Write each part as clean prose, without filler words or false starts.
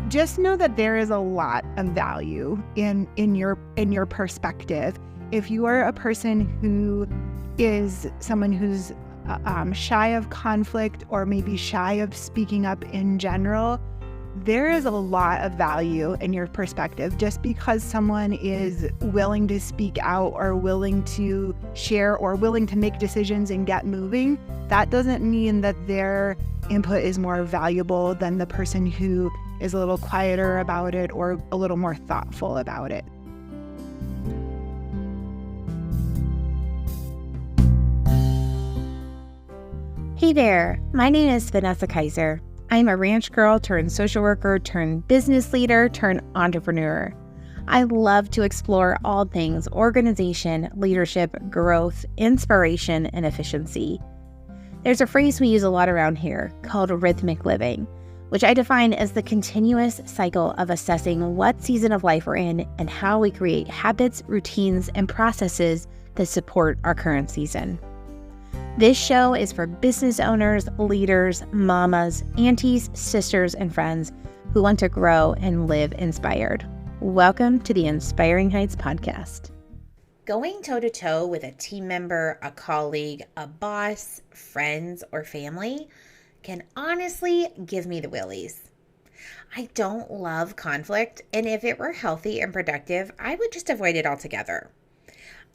just know that there is a lot of value in your perspective. If you are a person who is someone who's shy of conflict or maybe shy of speaking up in general, there is a lot of value in your perspective. Just because someone is willing to speak out or willing to share or willing to make decisions and get moving, that doesn't mean that their input is more valuable than the person who is a little quieter about it or a little more thoughtful about it. Hey there, my name is Vanessa Kaiser. I'm a ranch girl turned social worker turned business leader turned entrepreneur. I love to explore all things organization, leadership, growth, inspiration, and efficiency. There's a phrase we use a lot around here called rhythmic living, which I define as the continuous cycle of assessing what season of life we're in and how we create habits, routines, and processes that support our current season. This show is for business owners, leaders, mamas, aunties, sisters, and friends who want to grow and live inspired. Welcome to the Inspiring Heights podcast. Going toe-to-toe with a team member, a colleague, a boss, friends, or family can honestly give me the willies. I don't love conflict, and if it were healthy and productive, I would just avoid it altogether.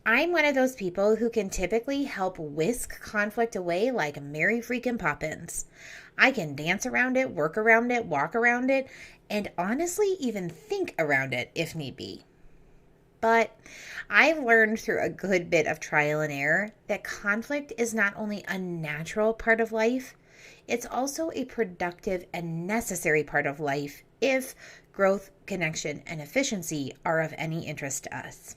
I'm one of those people who can typically help whisk conflict away like Mary freaking Poppins. I can dance around it, work around it, walk around it, and honestly even think around it if need be. But I've learned through a good bit of trial and error that conflict is not only a natural part of life, it's also a productive and necessary part of life if growth, connection, and efficiency are of any interest to us.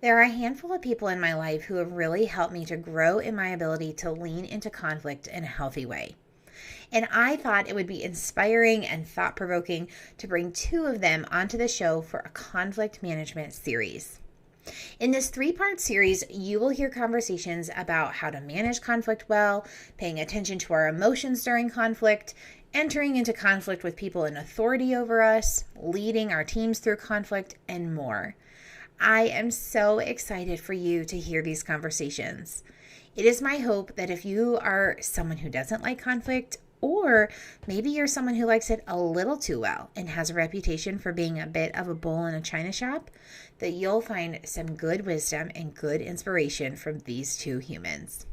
There are a handful of people in my life who have really helped me to grow in my ability to lean into conflict in a healthy way. And I thought it would be inspiring and thought-provoking to bring two of them onto the show for a conflict management series. In this 3-part series, you will hear conversations about how to manage conflict well, paying attention to our emotions during conflict, entering into conflict with people in authority over us, leading our teams through conflict, and more. I am so excited for you to hear these conversations. It is my hope that if you are someone who doesn't like conflict, or maybe you're someone who likes it a little too well and has a reputation for being a bit of a bull in a china shop, that you'll find some good wisdom and good inspiration from these two humans.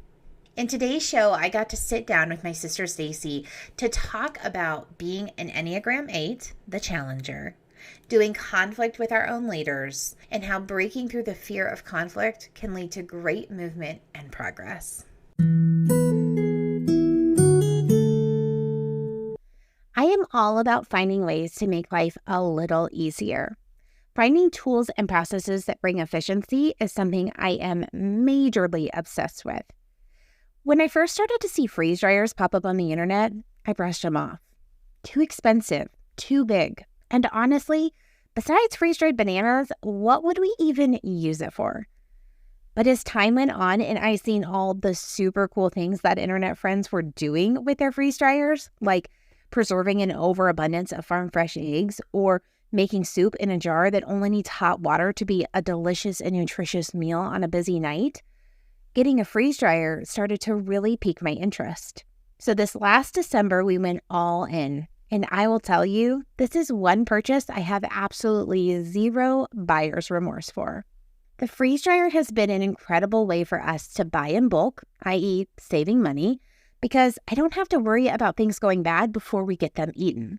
In today's show, I got to sit down with my sister Stacy to talk about being an Enneagram 8, the challenger, doing conflict with our own leaders, and how breaking through the fear of conflict can lead to great movement and progress. I am all about finding ways to make life a little easier. Finding tools and processes that bring efficiency is something I am majorly obsessed with. When I first started to see freeze dryers pop up on the internet, I brushed them off. Too expensive, too big. And honestly, besides freeze-dried bananas, what would we even use it for? But as time went on and I seen all the super cool things that internet friends were doing with their freeze dryers, like preserving an overabundance of farm fresh eggs or making soup in a jar that only needs hot water to be a delicious and nutritious meal on a busy night, getting a freeze dryer started to really pique my interest. So this last December, we went all in. And I will tell you, this is one purchase I have absolutely zero buyer's remorse for. The freeze dryer has been an incredible way for us to buy in bulk, i.e. saving money, because I don't have to worry about things going bad before we get them eaten.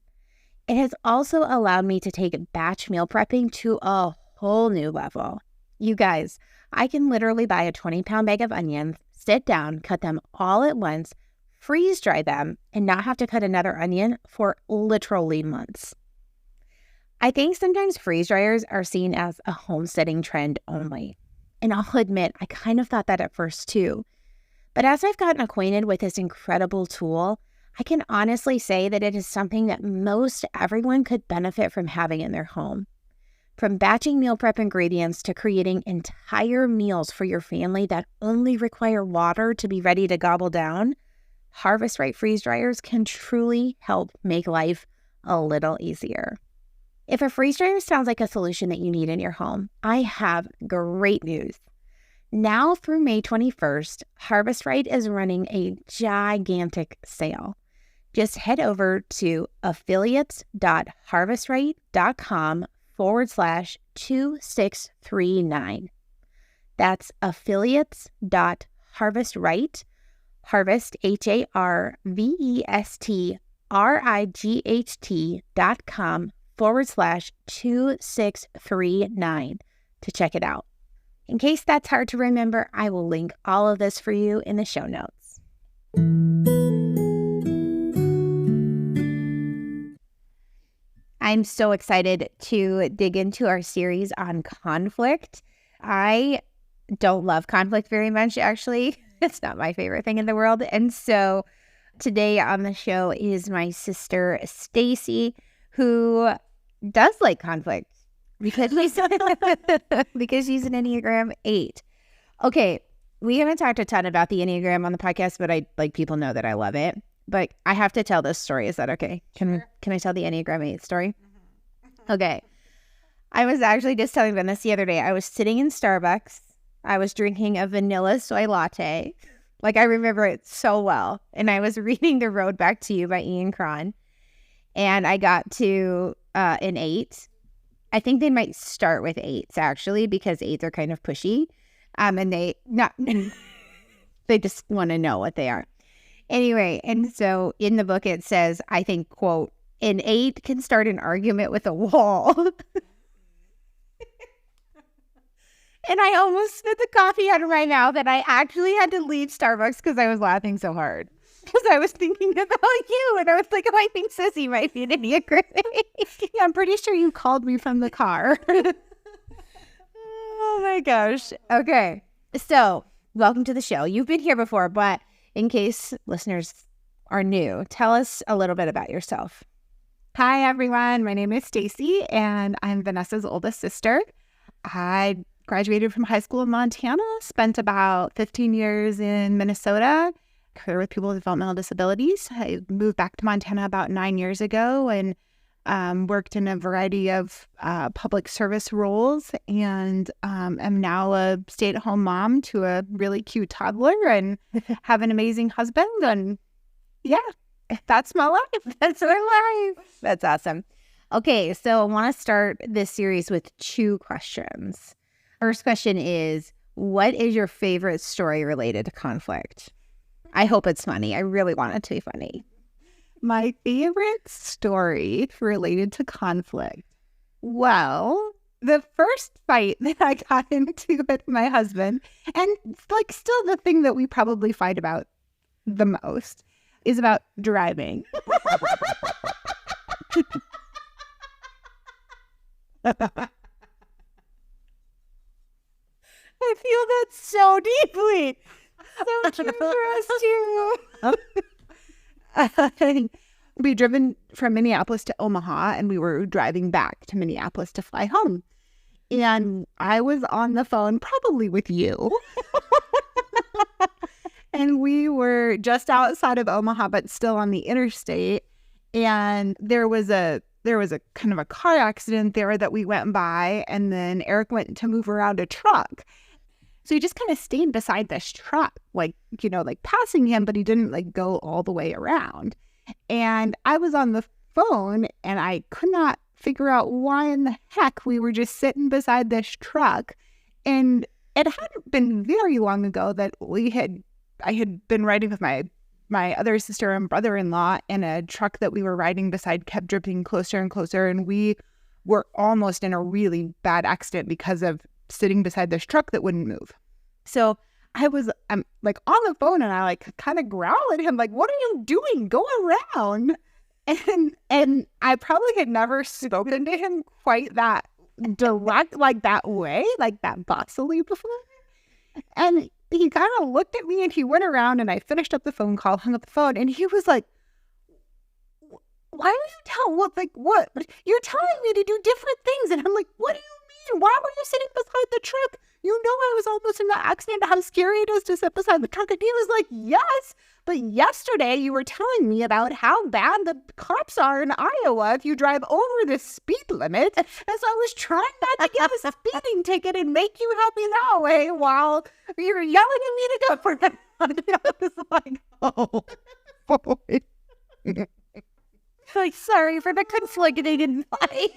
It has also allowed me to take batch meal prepping to a whole new level. You guys, I can literally buy a 20-pound bag of onions, sit down, cut them all at once, freeze dry them, and not have to cut another onion for literally months. I think sometimes freeze dryers are seen as a homesteading trend only. And I'll admit, I kind of thought that at first too. But as I've gotten acquainted with this incredible tool, I can honestly say that it is something that most everyone could benefit from having in their home. From batching meal prep ingredients to creating entire meals for your family that only require water to be ready to gobble down, Harvest Right freeze dryers can truly help make life a little easier. If a freeze dryer sounds like a solution that you need in your home, I have great news. Now through May 21st, Harvest Right is running a gigantic sale. Just head over to affiliates.harvestright.com/2639. That's affiliates.harvestright, harvest, harvestright.com/2639 to check it out. In case that's hard to remember, I will link all of this for you in the show notes. I'm so excited to dig into our series on conflict. I don't love conflict very much, actually. It's not my favorite thing in the world. And so today on the show is my sister, Stacy, who does like conflict because she's an Enneagram 8. Okay, we haven't talked a ton about the Enneagram on the podcast, but people know that I love it. But I have to tell this story. Is that okay? Can I tell the Enneagram 8 story? Okay. I was actually just telling Venice the other day. I was sitting in Starbucks. I was drinking a vanilla soy latte. I remember it so well. And I was reading The Road Back to You by Ian Cron. And I got to an 8. I think they might start with 8s, actually, because 8s are kind of pushy. And they just want to know what they are. Anyway, and so in the book it says, I think, quote, an 8 can start an argument with a wall. And I almost spit the coffee out of my mouth, and I actually had to leave Starbucks because I was laughing so hard. Because I was thinking about you, and I was like, oh, I think Sissy might be an Enneagram. Yeah, I'm pretty sure you called me from the car. Oh my gosh. Okay. So, welcome to the show. You've been here before, but in case listeners are new, tell us a little bit about yourself. Hi, everyone. My name is Stacy, and I'm Vanessa's oldest sister. I graduated from high school in Montana, spent about 15 years in Minnesota, career with people with developmental disabilities. I moved back to Montana about 9 years ago and worked in a variety of public service roles, and am now a stay-at-home mom to a really cute toddler and have an amazing husband. And yeah, that's my life. That's our life. That's awesome. Okay, so I want to start this series with 2 questions. First question is, what is your favorite story related to conflict? I hope it's funny. I really want it to be funny. My favorite story related to conflict. Well, the first fight that I got into with my husband, and still the thing that we probably fight about the most, is about driving. I feel that so deeply. So true for us too. We'd driven from Minneapolis to Omaha, and we were driving back to Minneapolis to fly home. And I was on the phone, probably with you. And we were just outside of Omaha, but still on the interstate. And there was a kind of a car accident there that we went by. And then Eric went to move around a truck. So he just kind of stayed beside this truck, passing him, but he didn't go all the way around. And I was on the phone, and I could not figure out why in the heck we were just sitting beside this truck. And it hadn't been very long ago that I had been riding with my other sister and brother-in-law, and a truck that we were riding beside kept drifting closer and closer. And we were almost in a really bad accident because of sitting beside this truck that wouldn't move. So I'm on the phone, and I kind of growl at him, what are you doing? Go around. And I probably had never spoken to him quite that direct, that way, that bossily before. And he kind of looked at me, and he went around, and I finished up the phone call, hung up the phone, and he was like, why are you what? You're telling me to do different things. And I'm like, what do you Why were you sitting beside the truck? You know I was almost in an accident. How scary it is to sit beside the truck. And he was like, yes, but yesterday you were telling me about how bad the cops are in Iowa if you drive over the speed limit. And so I was trying not to get a speeding ticket and make you help me that way while you were yelling at me to go for it. I was like, oh, boy. Like, sorry for the conflicting advice.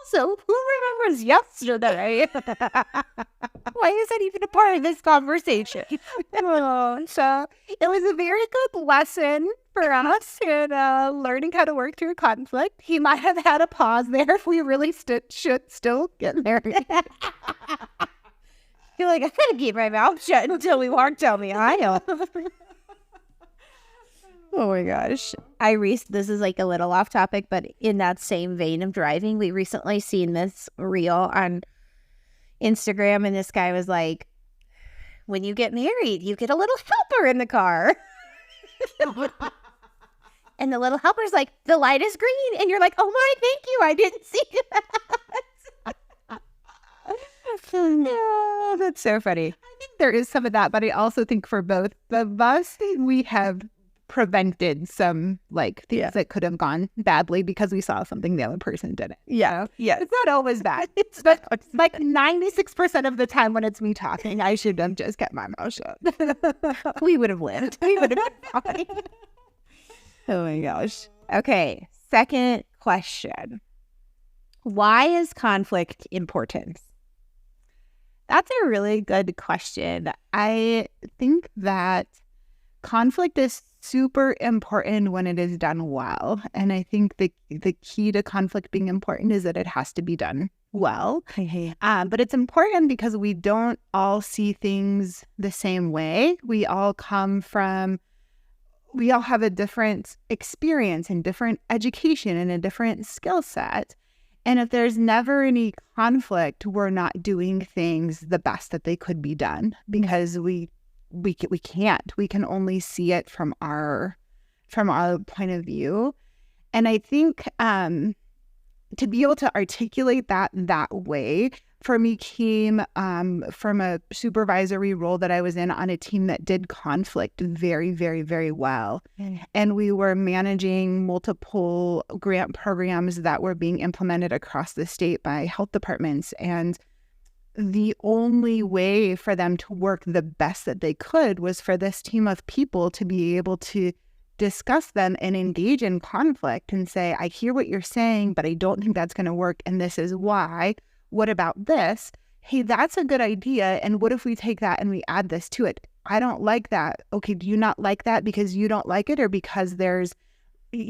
So, who remembers yesterday? Why is that even a part of this conversation? So, it was a very good lesson for us in learning how to work through conflict. He might have had a pause there if we really should still get married. You're like, I gotta keep my mouth shut until we walk down the aisle. Oh my gosh. This is like a little off topic, but in that same vein of driving, we recently seen this reel on Instagram, and this guy was like, when you get married, you get a little helper in the car. And the little helper's like, the light is green. And you're like, oh my, thank you. I didn't see that. No, that's so funny. I think there is some of that, but I also think for both of us, we have prevented some things that could have gone badly because we saw something the other person didn't. Yeah. It's not always bad. But like 96% of the time when it's me talking, I should have just kept my mouth shut. We would have lived. We would have been fine. Oh my gosh. Okay. Second question. Why is conflict important? That's a really good question. I think that conflict is super important when it is done well. And I think the key to conflict being important is that it has to be done well. But it's important because we don't all see things the same way. We all have a different experience and different education and a different skill set. And if there's never any conflict, we're not doing things the best that they could be done because we can't. We can only see it from our point of view. And I think to be able to articulate that way for me came from a supervisory role that I was in on a team that did conflict very, very, very well. And we were managing multiple grant programs that were being implemented across the state by health departments. And the only way for them to work the best that they could was for this team of people to be able to discuss them and engage in conflict and say, I hear what you're saying, but I don't think that's going to work. And this is why. What about this? Hey, that's a good idea. And what if we take that and we add this to it? I don't like that. Okay, do you not like that because you don't like it or because there's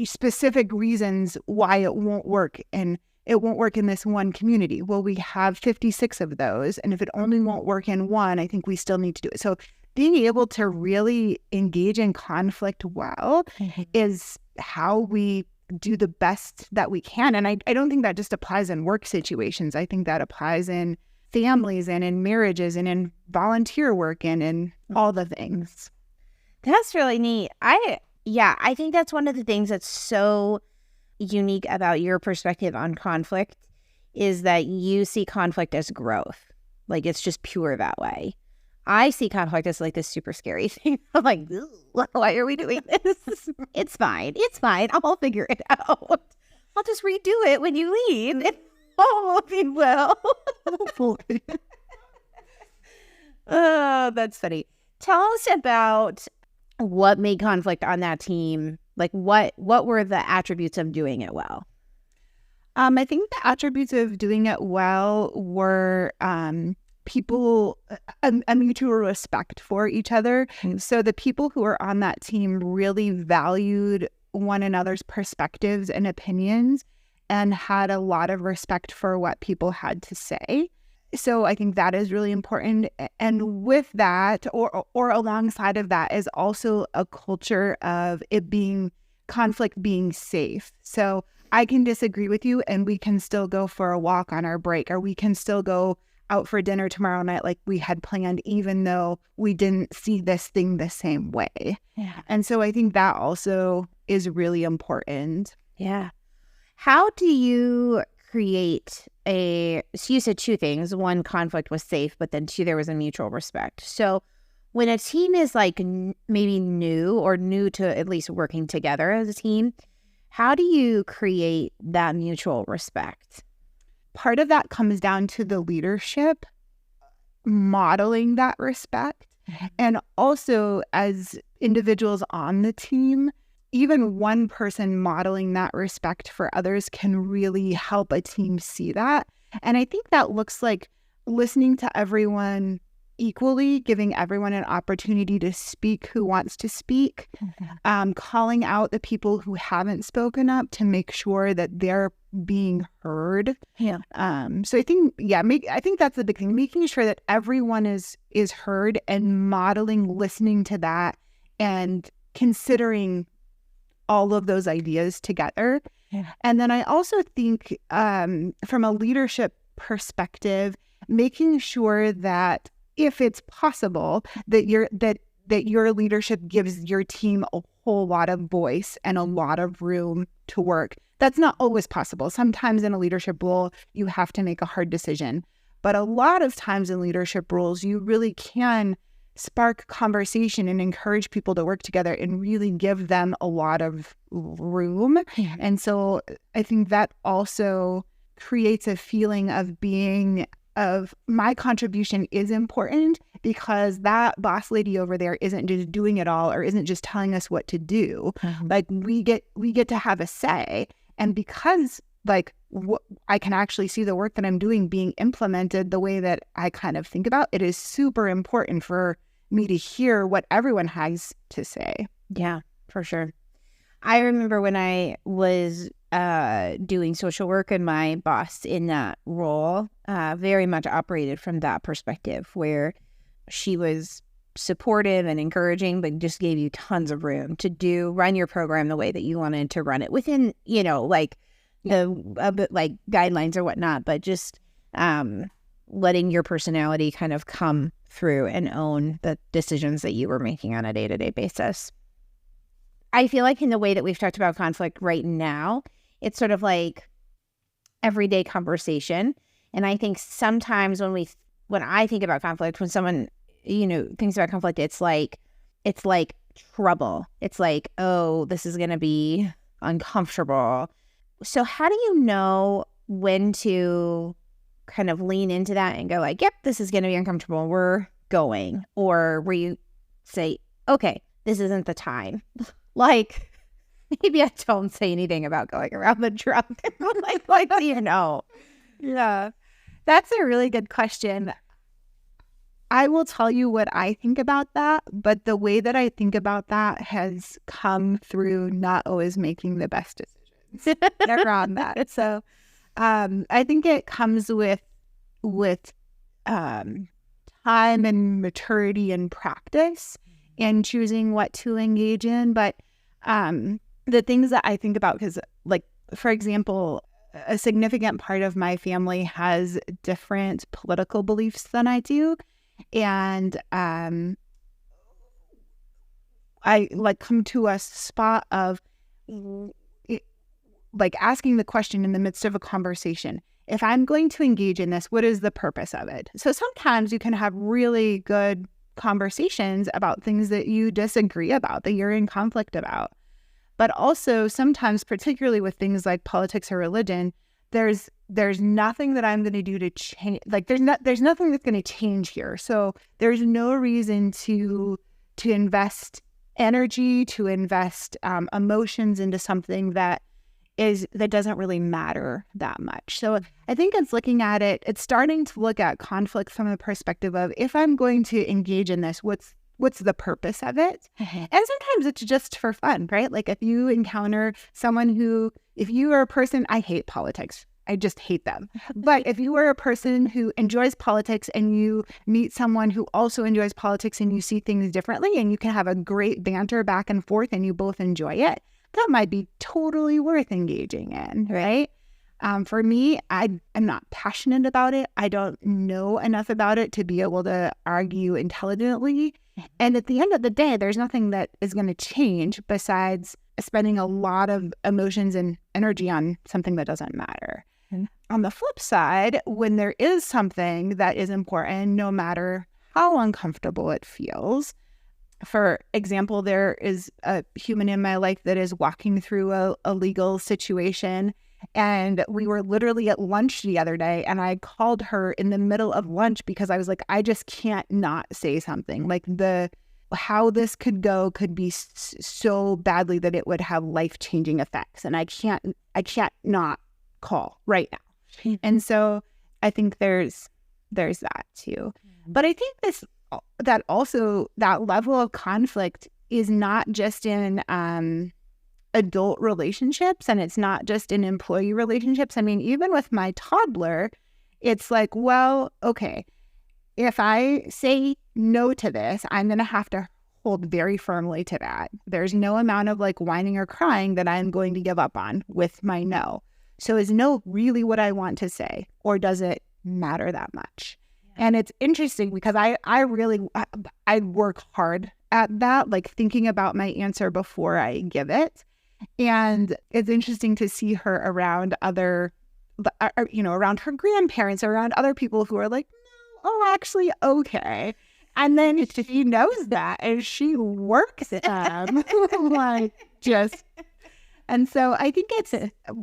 specific reasons why it won't work? And it won't work in this one community. Well, we have 56 of those. And if it only won't work in one, I think we still need to do it. So being able to really engage in conflict well is how we do the best that we can. And I don't think that just applies in work situations. I think that applies in families and in marriages and in volunteer work and in all the things. That's really neat. I think that's one of the things that's so unique about your perspective on conflict is that you see conflict as growth. Like it's just pure that way. I see conflict as like this super scary thing. I'm like, why are we doing this? It's fine. I'll figure it out. I'll just redo it when you leave. Oh, if you will. Oh, that's funny. Tell us about what made conflict on that team. Like what were the attributes of doing it well? I think the attributes of doing it well were people, a mutual respect for each other. So the people who were on that team really valued one another's perspectives and opinions and had a lot of respect for what people had to say. So I think that is really important. And with that, or alongside of that, is also a culture of it being conflict being safe. So I can disagree with you and we can still go for a walk on our break, or we can still go out for dinner tomorrow night like we had planned, even though we didn't see this thing the same way. Yeah. And so I think that also is really important. Yeah. How do you create so you said two things. One, conflict was safe, but then two, there was a mutual respect. So when a team is like maybe new or new to at least working together as a team, how do you create that mutual respect? Part of that comes down to the leadership modeling that respect. And also, as individuals on the team, even one person modeling that respect for others can really help a team see that. And I think that looks like listening to everyone equally, giving everyone an opportunity to speak who wants to speak, calling out the people who haven't spoken up to make sure that they're being heard. Yeah. So I think, I think that's the big thing, making sure that everyone is heard and modeling, listening to that and considering all of those ideas together. Yeah. And then I also think from a leadership perspective, making sure that if it's possible that your leadership gives your team a whole lot of voice and a lot of room to work. That's not always possible. Sometimes in a leadership role, you have to make a hard decision. But a lot of times in leadership roles, you really can spark conversation and encourage people to work together and really give them a lot of room. Yeah. And so I think that also creates a feeling of my contribution is important, because that boss lady over there isn't just doing it all or isn't just telling us what to do. Like we get to have a say. And because I can actually see the work that I'm doing being implemented the way that I kind of think about, it is super important for me to hear what everyone has to say. Yeah, for sure. I remember when I was doing social work, and my boss in that role very much operated from that perspective, where she was supportive and encouraging, but just gave you tons of room to run your program the way that you wanted to run it within, the guidelines or whatnot, but just letting your personality kind of come through and own the decisions that you were making on a day-to-day basis. I feel like in the way that we've talked about conflict right now, it's sort of like everyday conversation. And I think sometimes when I think about conflict, when someone, thinks about conflict, it's like trouble. It's like, oh, this is going to be uncomfortable. So how do you know when to kind of lean into that and go like, yep, this is going to be uncomfortable, we're going? Or where you say, okay, this isn't the time. Like, maybe I don't say anything about going around the truck. Yeah, that's a really good question. I will tell you what I think about that, but the way that I think about that has come through not always making the best decisions around that. So I think it comes with time and maturity and practice and choosing what to engage in. But the things that I think about, because for example, a significant part of my family has different political beliefs than I do. And I come to a spot of asking the question in the midst of a conversation, if I'm going to engage in this, what is the purpose of it? So sometimes you can have really good conversations about things that you disagree about, that you're in conflict about. But also sometimes, particularly with things like politics or religion, there's nothing that I'm going to do to change. There's nothing that's going to change here. So there's no reason to invest energy, to invest emotions into something that doesn't really matter that much. So I think it's starting to look at conflict from the perspective of, if I'm going to engage in this, what's the purpose of it? And sometimes it's just for fun, right? Like if you encounter someone if you are a person, I hate politics. I just hate them. But if you are a person who enjoys politics and you meet someone who also enjoys politics and you see things differently and you can have a great banter back and forth and you both enjoy it, that might be totally worth engaging in, right? For me, I'm not passionate about it. I don't know enough about it to be able to argue intelligently. And at the end of the day, there's nothing that is going to change besides spending a lot of emotions and energy on something that doesn't matter. On the flip side, when there is something that is important, no matter how uncomfortable it feels, for example, there is a human in my life that is walking through a legal situation, and we were literally at lunch the other day, and I called her in the middle of lunch because I was like, I just can't not say something. Like how this could go could be so badly that it would have life-changing effects, and I can't not call right now. And so I think there's that too. But I think that level of conflict is not just in adult relationships, and it's not just in employee relationships. I mean, even with my toddler, it's like, well, okay, if I say no to this, I'm going to have to hold very firmly to that. There's no amount of like whining or crying that I'm going to give up on with my no. So is no really what I want to say, or does it matter that much? Yeah. And it's interesting because I work hard at that, like thinking about my answer before I give it. And it's interesting to see her around around her grandparents, around other people who are like, no, oh, actually, okay. And then she knows that and she works them like just. And so I think it's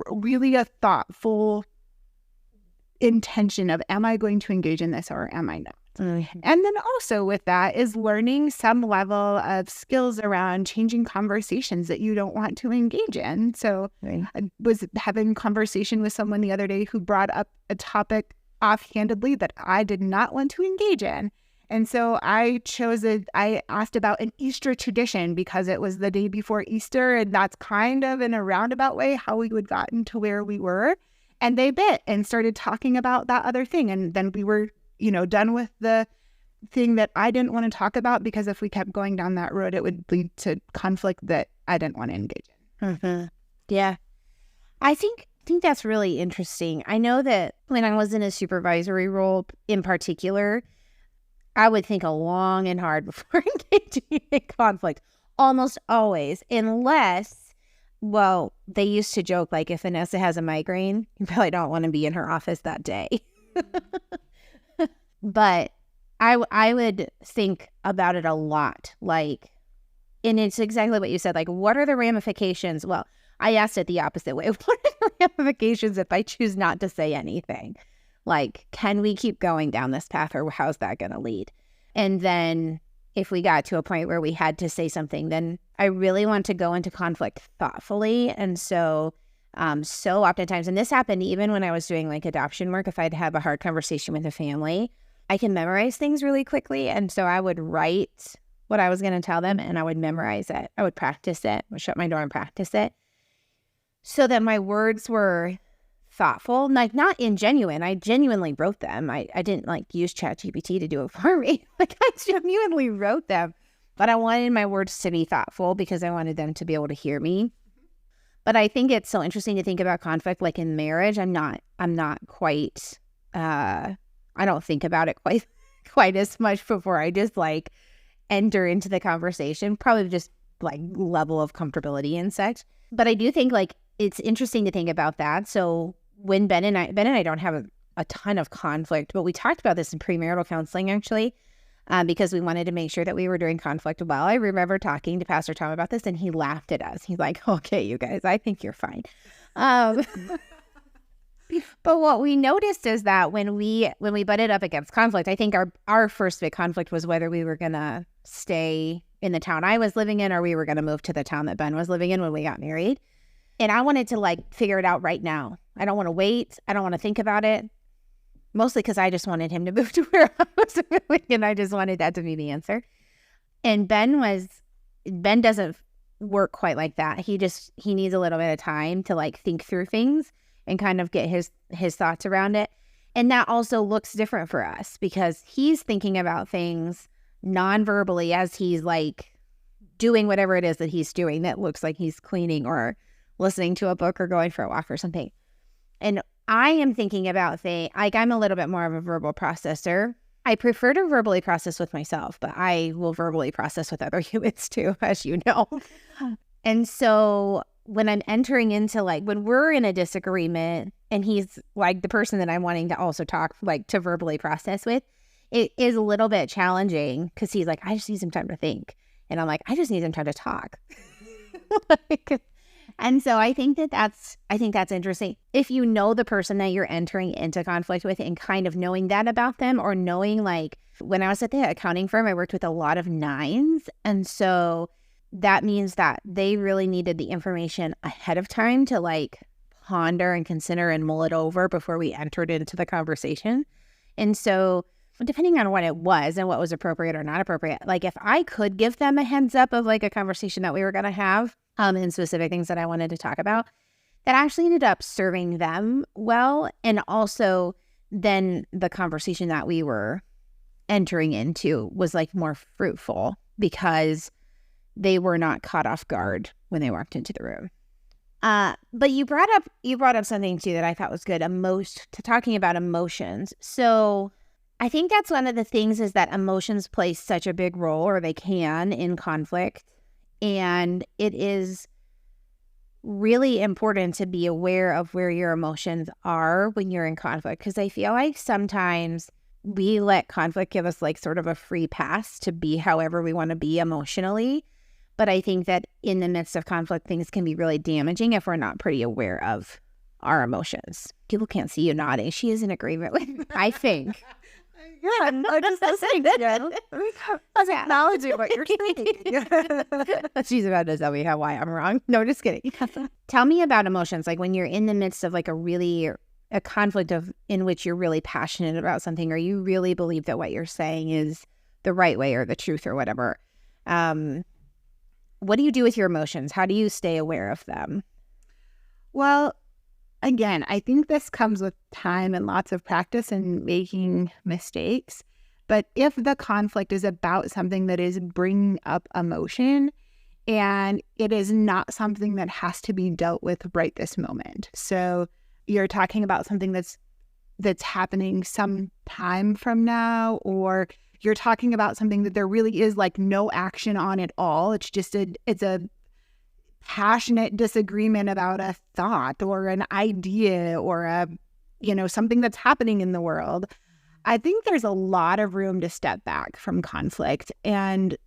really a thoughtful intention of, am I going to engage in this or am I not? Mm-hmm. And then also with that is learning some level of skills around changing conversations that you don't want to engage in. So I was having a conversation with someone the other day who brought up a topic offhandedly that I did not want to engage in. And so I asked about an Easter tradition because it was the day before Easter, and that's kind of in a roundabout way how we would gotten to where we were. And they bit and started talking about that other thing. And then we were, done with the thing that I didn't want to talk about, because if we kept going down that road, it would lead to conflict that I didn't want to engage in. Mm-hmm. Yeah. I think that's really interesting. I know that when I was in a supervisory role in particular, I would think long and hard before engaging in conflict, almost always, unless, well, they used to joke, like, if Vanessa has a migraine, you probably don't want to be in her office that day. But I would think about it a lot, like, and it's exactly what you said, like, what are the ramifications? Well, I asked it the opposite way. What are the ramifications if I choose not to say anything? Like, can we keep going down this path, or how's that going to lead? And then if we got to a point where we had to say something, then I really want to go into conflict thoughtfully. And so oftentimes, and this happened even when I was doing like adoption work, if I'd have a hard conversation with a family, I can memorize things really quickly. And so I would write what I was going to tell them and I would memorize it. I would practice it. I would shut my door and practice it so that my words were thoughtful, like not ingenuine. I genuinely wrote them. I didn't like use ChatGPT to do it for me. Like I genuinely wrote them, but I wanted my words to be thoughtful because I wanted them to be able to hear me. But I think it's so interesting to think about conflict, like in marriage. I'm not quite, I don't think about it quite as much before I just like enter into the conversation, probably just like level of comfortability and such. But I do think like it's interesting to think about that. So when Ben and I don't have a ton of conflict, but we talked about this in premarital counseling actually, because we wanted to make sure that we were doing conflict well. I remember talking to Pastor Tom about this and he laughed at us. He's like, okay, you guys, I think you're fine. But what we noticed is that when we butted up against conflict, I think our first big conflict was whether we were going to stay in the town I was living in or we were going to move to the town that Ben was living in when we got married. And I wanted to like figure it out right now. I don't want to wait. I don't want to think about it. Mostly because I just wanted him to move to where I was moving and I just wanted that to be the answer. And Ben doesn't work quite like that. He needs a little bit of time to like think through things and kind of get his thoughts around it. And that also looks different for us because he's thinking about things non-verbally as he's like doing whatever it is that he's doing that looks like he's cleaning or listening to a book or going for a walk or something. And I am thinking about things, like I'm a little bit more of a verbal processor. I prefer to verbally process with myself, but I will verbally process with other humans too, as you know. And so when I'm entering into like, when we're in a disagreement and he's like the person that I'm wanting to also talk, like to verbally process with, it is a little bit challenging because he's like, I just need some time to think. And I'm like, I just need some time to talk. And so I think that's interesting. If you know the person that you're entering into conflict with and kind of knowing that about them, or knowing, like, when I was at the accounting firm, I worked with a lot of 9s. And so that means that they really needed the information ahead of time to like ponder and consider and mull it over before we entered into the conversation. And so depending on what it was and what was appropriate or not appropriate, like if I could give them a heads up of like a conversation that we were going to have and specific things that I wanted to talk about, that actually ended up serving them well. And also then the conversation that we were entering into was like more fruitful because they were not caught off guard when they walked into the room. But you brought up something too that I thought was good, talking about emotions. So I think that's one of the things, is that emotions play such a big role, or they can, in conflict. And it is really important to be aware of where your emotions are when you're in conflict, because I feel like sometimes we let conflict give us like sort of a free pass to be however we want to be emotionally. But I think that in the midst of conflict, things can be really damaging if we're not pretty aware of our emotions. People can't see you nodding. She is in agreement with me, I think. Yeah, I'm just listening to you. I was acknowledging what you're saying. She's about to tell me why I'm wrong. No, just kidding. Tell me about emotions. Like when you're in the midst of like a conflict in which you're really passionate about something, or you really believe that what you're saying is the right way or the truth or whatever. What do you do with your emotions? How do you stay aware of them? Well, again, I think this comes with time and lots of practice and making mistakes. But if the conflict is about something that is bringing up emotion, and it is not something that has to be dealt with right this moment. So you're talking about something that's happening some time from now, or you're talking about something that there really is like no action on at all. It's just it's a passionate disagreement about a thought or an idea or something that's happening in the world. I think there's a lot of room to step back from conflict, and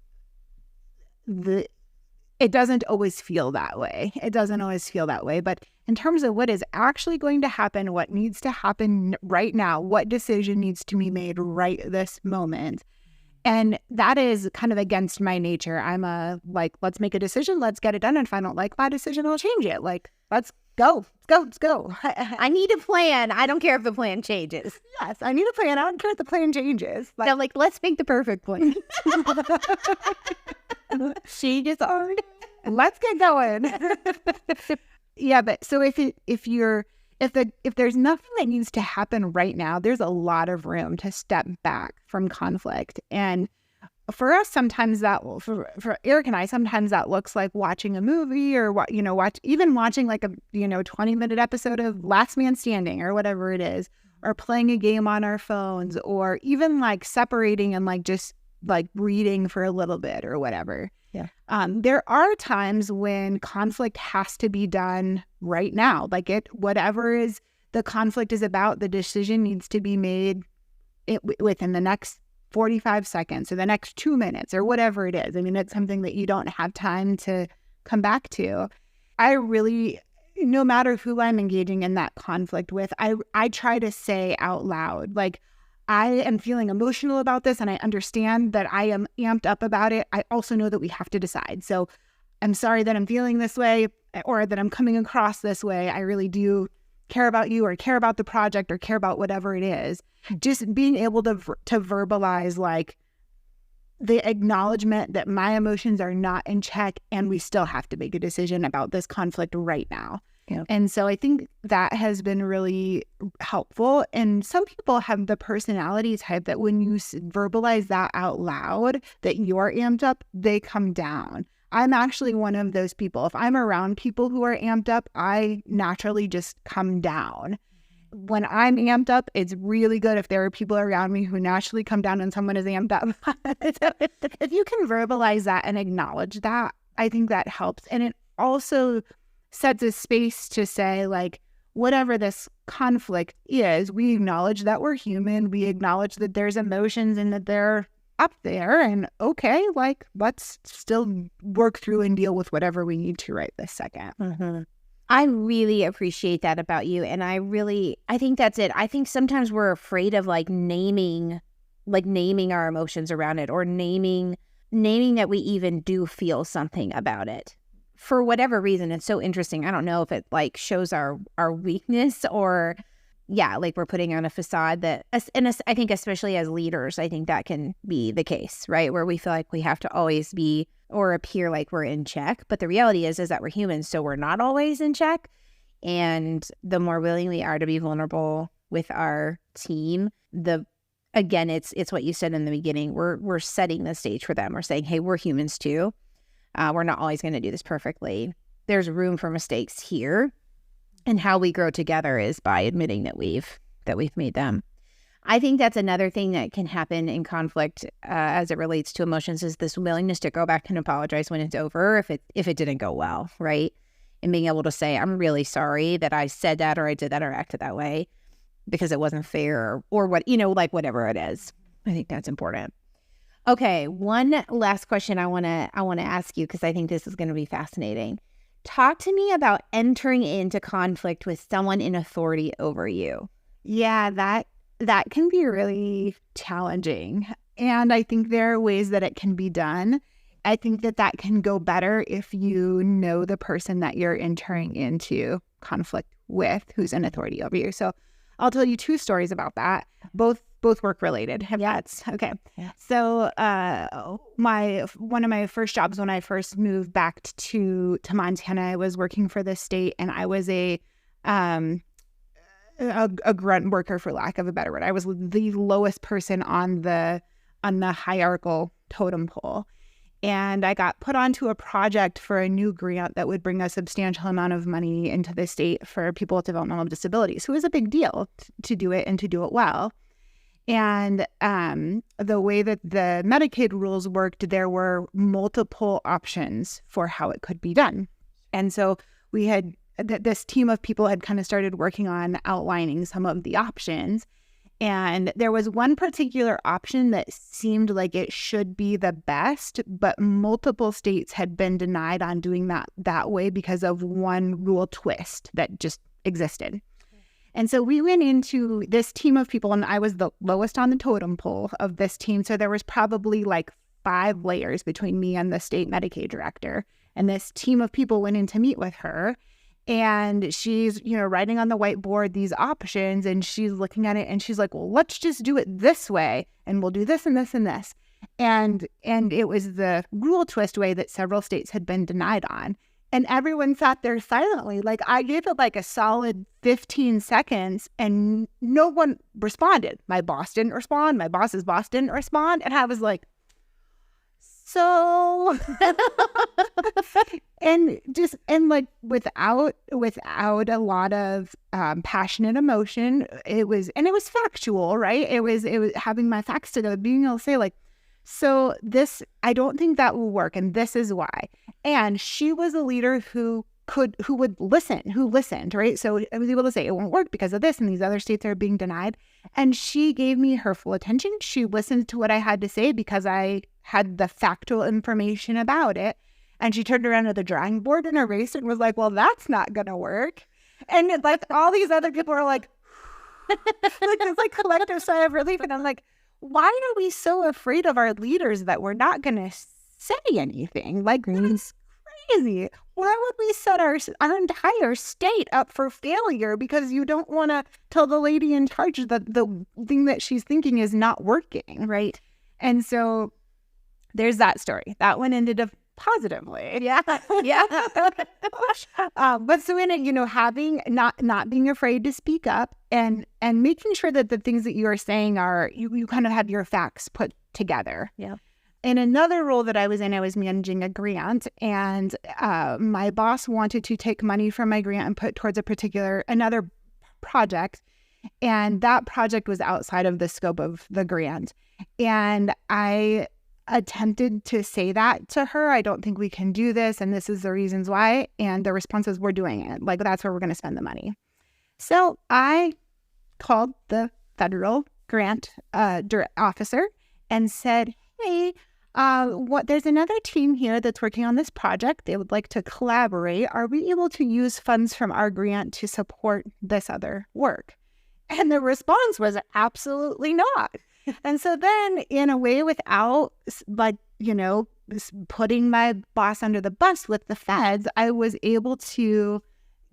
it doesn't always feel that way. But in terms of what is actually going to happen, what needs to happen right now, what decision needs to be made right this moment. And that is kind of against my nature. I'm let's make a decision, let's get it done. And if I don't like that decision, I'll change it. Like, let's go. I need a plan. I don't care if the plan changes. Yes, I need a plan. I don't care if the plan changes. Let's make the perfect plan. Changes are. Let's get going. Yeah, but so if there's nothing that needs to happen right now, there's a lot of room to step back from conflict. And for us, sometimes for Eric and I, sometimes that looks like watching a movie, or watching like a 20-minute episode of Last Man Standing or whatever it is, or playing a game on our phones, or even like separating and like just like reading for a little bit or whatever. Yeah. There are times when conflict has to be done right now. Like whatever is the conflict is about, the decision needs to be made within the next 45 seconds or the next 2 minutes or whatever it is. I mean, it's something that you don't have time to come back to. I really, no matter who I'm engaging in that conflict with, I try to say out loud, like, I am feeling emotional about this, and I understand that I am amped up about it. I also know that we have to decide. So I'm sorry that I'm feeling this way, or that I'm coming across this way. I really do care about you, or care about the project, or care about whatever it is. Just being able to verbalize like the acknowledgement that my emotions are not in check, and we still have to make a decision about this conflict right now. Yeah. And so I think that has been really helpful. And some people have the personality type that when you verbalize that out loud, that you're amped up, they come down. I'm actually one of those people. If I'm around people who are amped up, I naturally just come down. When I'm amped up, it's really good if there are people around me who naturally come down and someone is amped up. If you can verbalize that and acknowledge that, I think that helps. And it also sets a space to say, like, whatever this conflict is, we acknowledge that we're human. We acknowledge that there's emotions and that they're up there. And okay, like, let's still work through and deal with whatever we need to right this second. Mm-hmm. I really appreciate that about you. And I think that's it. I think sometimes we're afraid of naming our emotions around it, or naming that we even do feel something about it. For whatever reason, it's so interesting. I don't know if it shows our weakness, or we're putting on a facade that, and I think especially as leaders, I think that can be the case, right? Where we feel like we have to always be or appear like we're in check. But the reality is that we're humans, so we're not always in check. And the more willing we are to be vulnerable with our team, again, it's what you said in the beginning. We're setting the stage for them. We're saying, hey, we're humans too. We're not always going to do this perfectly. There's room for mistakes here. And how we grow together is by admitting that we've made them. I think that's another thing that can happen in conflict as it relates to emotions, is this willingness to go back and apologize when it's over if it didn't go well, right? And being able to say, I'm really sorry that I said that, or I did that, or acted that way because it wasn't fair, or what, whatever it is. I think that's important. Okay, one last question I want to ask you, because I think this is going to be fascinating. Talk to me about entering into conflict with someone in authority over you. Yeah, that can be really challenging. And I think there are ways that it can be done. I think that can go better if you know the person that you're entering into conflict with, who's in authority over you. So I'll tell you 2 stories about that. Both work related. Yes. Okay. Yeah. So one of my first jobs when I first moved back to Montana, I was working for the state, and I was a grunt worker, for lack of a better word. I was the lowest person on the hierarchical totem pole. And I got put onto a project for a new grant that would bring a substantial amount of money into the state for people with developmental disabilities. So it was a big deal to do it, and to do it well. And the way that the Medicaid rules worked, there were multiple options for how it could be done. And so we had this team of people had kind of started working on outlining some of the options. And there was one particular option that seemed like it should be the best, but multiple states had been denied on doing that way because of one rule twist that just existed. And so we went into this team of people, and I was the lowest on the totem pole of this team. So there was probably 5 layers between me and the state Medicaid director. And this team of people went in to meet with her. And she's, writing on the whiteboard these options, and she's looking at it, and she's like, well, let's just do it this way, and we'll do this and this and this. And it was the rule twist way that several states had been denied on. And everyone sat there silently. I gave it a solid 15 seconds, and no one responded. My boss didn't respond. My boss's boss didn't respond. And I was like, so, and without a lot of passionate emotion, it was factual, right? It was having my facts together, being able to say so this, I don't think that will work, and this is why. And she was a leader who listened, right? So I was able to say it won't work because of this, and these other states are being denied. And she gave me her full attention. She listened to what I had to say because I had the factual information about it. And she turned around to the drawing board and erased it and was like, well, that's not going to work. And all these other people are like, it's collective sigh of relief. And I'm like, why are we so afraid of our leaders that we're not going to say anything? That's crazy. Why would we set our entire state up for failure because you don't want to tell the lady in charge that the thing that she's thinking is not working, right? And so there's that story. That one ended up positively. Yeah. Yeah. But so in it, having not being afraid to speak up and making sure that the things that you are saying are, you kind of have your facts put together. Yeah. In another role that I was in, I was managing a grant, and my boss wanted to take money from my grant and put towards another project. And that project was outside of the scope of the grant. And I attempted to say that to her. I don't think we can do this, and this is the reasons why. And the response was, we're doing it. Like, that's where we're going to spend the money. So I called the federal grant officer and said, hey, there's another team here that's working on this project. They would like to collaborate. Are we able to use funds from our grant to support this other work? And the response was absolutely not. And so then, in a way, without putting my boss under the bus with the feds, I was able to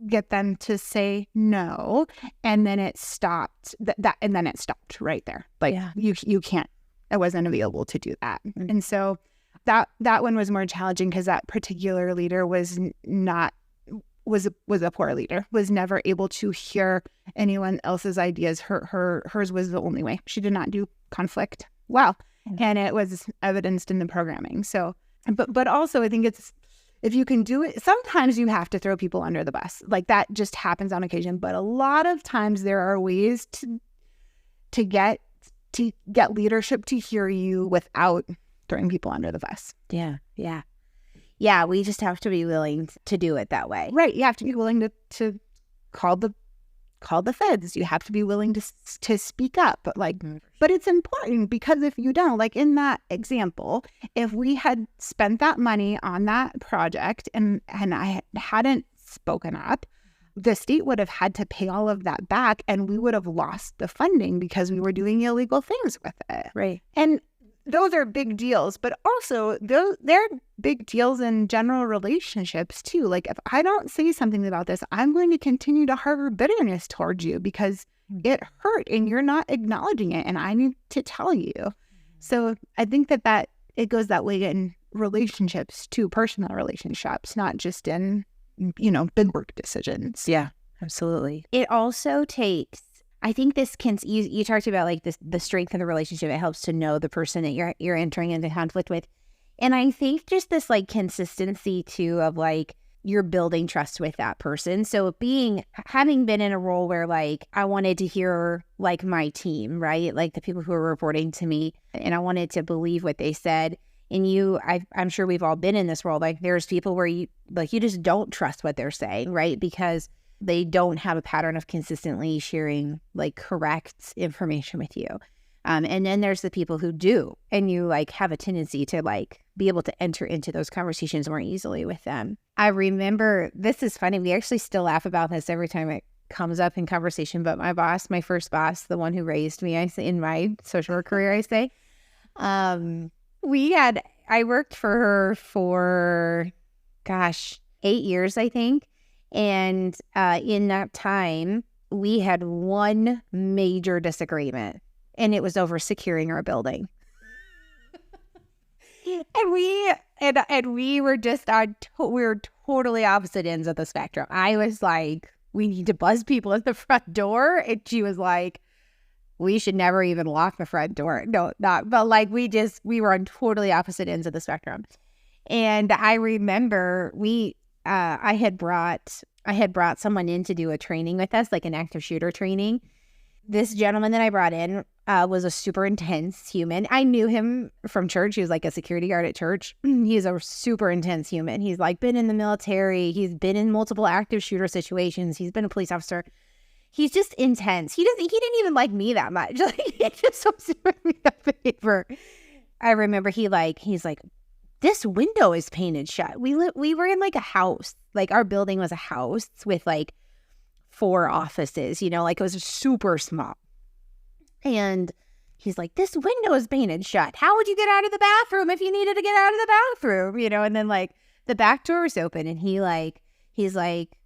get them to say no, and then it stopped. And then it stopped right there. Like, you can't. I wasn't available to do that. Mm-hmm. And so that one was more challenging because that particular leader was a poor leader, was never able to hear anyone else's ideas. Hers was the only way. She did not do conflict well, and it was evidenced in the programming. So, but also I think it's, if you can do it, sometimes you have to throw people under the bus. Like, that just happens on occasion. But a lot of times there are ways to get leadership to hear you without throwing people under the bus. Yeah, we just have to be willing to do it that way. Right. You have to be willing to call the feds. You have to be willing to speak up. But but it's important, because if you don't, like in that example, if we had spent that money on that project and I hadn't spoken up, the state would have had to pay all of that back, and we would have lost the funding because we were doing illegal things with it. Right. And those are big deals, but also they're big deals in general relationships too. Like, if I don't say something about this, I'm going to continue to harbor bitterness towards you because it hurt and you're not acknowledging it, and I need to tell you. So I think that it goes that way in relationships too, personal relationships, not just in, big work decisions. Yeah, absolutely. It also takes, I think this can, you talked about like this, the strength of the relationship. It helps to know the person that you're entering into conflict with. And I think just this like consistency too of like, you're building trust with that person. So having been in a role where like, I wanted to hear like my team, right? Like the people who are reporting to me, and I wanted to believe what they said. And I'm sure we've all been in this role. Like, there's people where you just don't trust what they're saying, right? Because they don't have a pattern of consistently sharing like correct information with you. And then there's the people who do, and you like have a tendency to like be able to enter into those conversations more easily with them. I remember, this is funny, we actually still laugh about this every time it comes up in conversation, but my first boss, the one who raised me, I say in my social work career, I say, I worked for her for, 8 years, I think. And in that time, we had one major disagreement, and it was over securing our building. And we were just we were totally opposite ends of the spectrum. I was like, we need to buzz people at the front door, and she was like, we should never even lock the front door. No, not. But like we were on totally opposite ends of the spectrum. And I remember I had brought someone in to do a training with us, like an active shooter training. This gentleman that I brought in was a super intense human. I knew him from church. He was like a security guard at church. He's a super intense human. He's like been in the military. He's been in multiple active shooter situations. He's been a police officer. He's just intense. He didn't even like me that much. Like, he just was doing me a favor. I remember he's like, this window is painted shut. We were in like a house. Like, our building was a house with like 4 offices, like it was super small. And he's like, this window is painted shut. How would you get out of the bathroom if you needed to get out of the bathroom? And then like the back door is open, and he's like,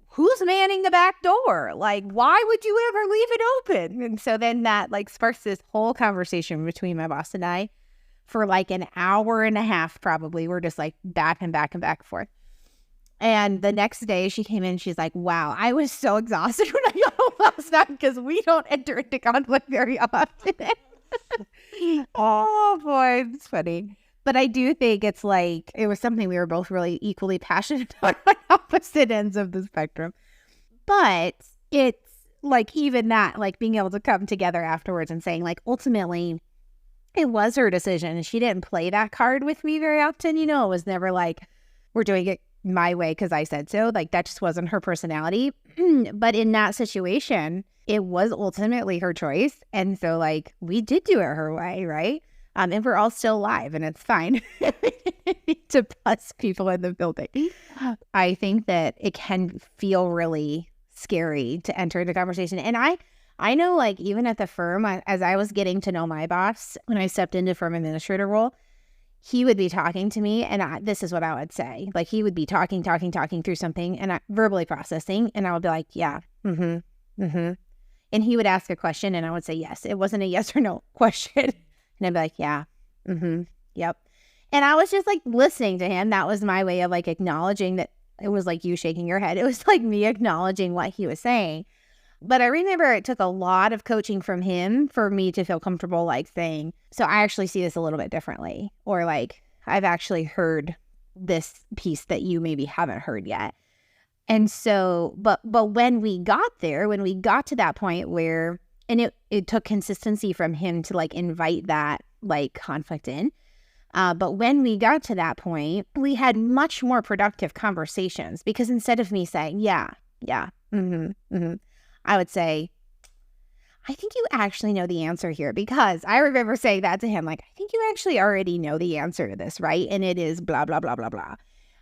who's manning the back door? Like, why would you ever leave it open? And so then that like sparks this whole conversation between my boss and I for like an hour and a half, probably. We're just like back and forth. And the next day she came in, she's like, wow, I was so exhausted when I got home last night because we don't enter into conflict very often. Oh boy, it's funny. But I do think it's like, it was something we were both really equally passionate about on opposite ends of the spectrum. But it's like, even that, like being able to come together afterwards and saying like, ultimately, it was her decision. And she didn't play that card with me very often. It was never like, we're doing it my way because I said so. Like, that just wasn't her personality. But in that situation, it was ultimately her choice. And so, like, we did do it her way, right? And we're all still alive, and it's fine to plus people in the building. I think that it can feel really scary to enter the conversation. And I know, like, even at the firm, as I was getting to know my boss, when I stepped into firm administrator role, he would be talking to me, and this is what I would say. Like, he would be talking through something, and verbally processing, and I would be like, yeah, and he would ask a question, and I would say yes. It wasn't a yes or no question. And I'd be like, yeah, yep. And I was just like listening to him. That was my way of like acknowledging that. It was like you shaking your head. It was like me acknowledging what he was saying. But I remember it took a lot of coaching from him for me to feel comfortable like saying, so I actually see this a little bit differently. Or like, I've actually heard this piece that you maybe haven't heard yet. And so, but when we got there, when we got to that point where, and it took consistency from him to like invite that like conflict in. But when we got to that point, we had much more productive conversations because instead of me saying, yeah, I would say, I think you actually know the answer here, because I remember saying that to him, like, I think you actually already know the answer to this, right? And it is blah, blah, blah, blah, blah.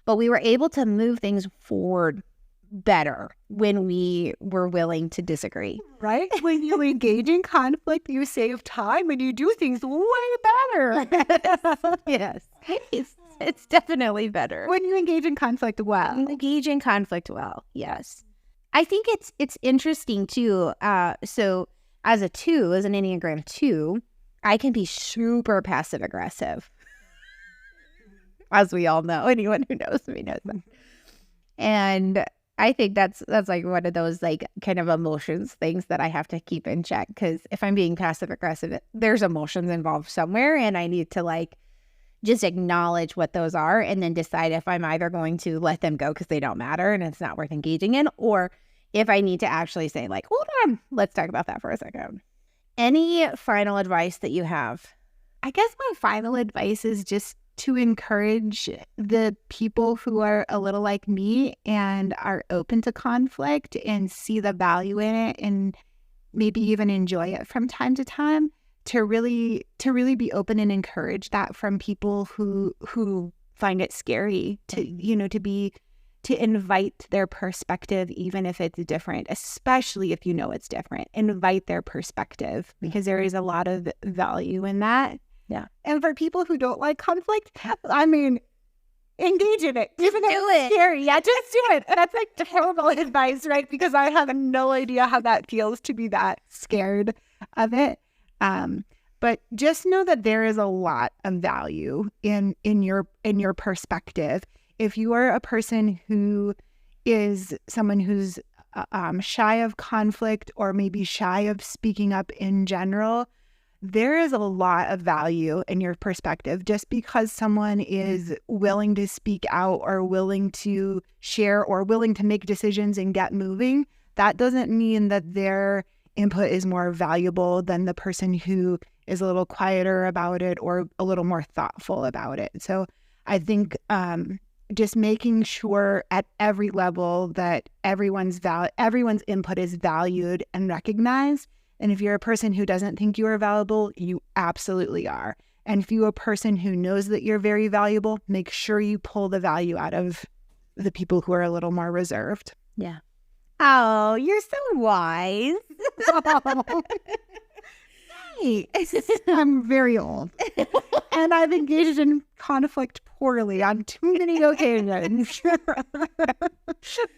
But we were able to move things forward better when we were willing to disagree. Right? When you engage in conflict, you save time and you do things way better. Yes. It's definitely better. When you engage in conflict well. Engage in conflict well, yes. I think it's interesting too. So as an Enneagram 2, I can be super passive aggressive. As we all know, anyone who knows me knows that. And I think that's like one of those like kind of emotions things that I have to keep in check, because if I'm being passive aggressive, there's emotions involved somewhere, and I need to like just acknowledge what those are and then decide if I'm either going to let them go because they don't matter and it's not worth engaging in, or if I need to actually say like, hold on, let's talk about that for a second. Any final advice that you have? I guess my final advice is just to encourage the people who are a little like me and are open to conflict and see the value in it and maybe even enjoy it from time to time, to really be open and encourage that from people who find it scary, to invite their perspective, even if it's different, especially if you know it's different. Invite their perspective, because there is a lot of value in that. Yeah. And for people who don't like conflict, I mean, engage in it. Even if it's scary. Yeah, just do it. That's like terrible advice, right? Because I have no idea how that feels to be that scared of it. But just know that there is a lot of value in your perspective. If you are a person who is someone who's shy of conflict, or maybe shy of speaking up in general, there is a lot of value in your perspective. Just because someone is willing to speak out or willing to share or willing to make decisions and get moving, that doesn't mean that their input is more valuable than the person who is a little quieter about it or a little more thoughtful about it. So I think just making sure at every level that everyone's input is valued and recognized. And if you're a person who doesn't think you are valuable, you absolutely are. And if you're a person who knows that you're very valuable, make sure you pull the value out of the people who are a little more reserved. Yeah. Oh, you're so wise. Hey, I'm very old. And I've engaged in conflict poorly on too many occasions.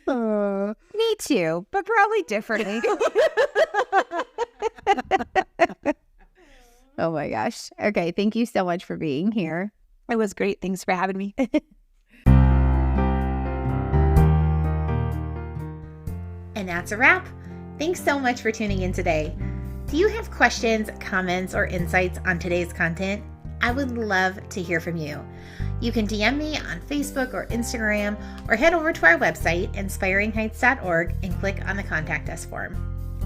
Me too, but probably differently. Oh my gosh. Okay, thank you so much for being here. It was great. Thanks for having me. And that's a wrap. Thanks so much for tuning in today. Do you have questions, comments, or insights on today's content? I would love to hear from you. You can DM me on Facebook or Instagram, or head over to our website, inspiringheights.org, and click on the Contact Us form.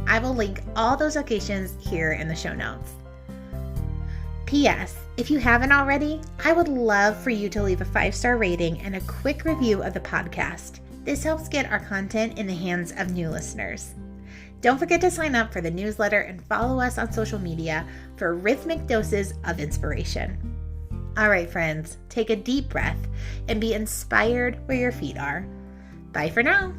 I will link all those locations here in the show notes. P.S. If you haven't already, I would love for you to leave a 5-star rating and a quick review of the podcast. This helps get our content in the hands of new listeners. Don't forget to sign up for the newsletter and follow us on social media for rhythmic doses of inspiration. All right, friends, take a deep breath and be inspired where your feet are. Bye for now.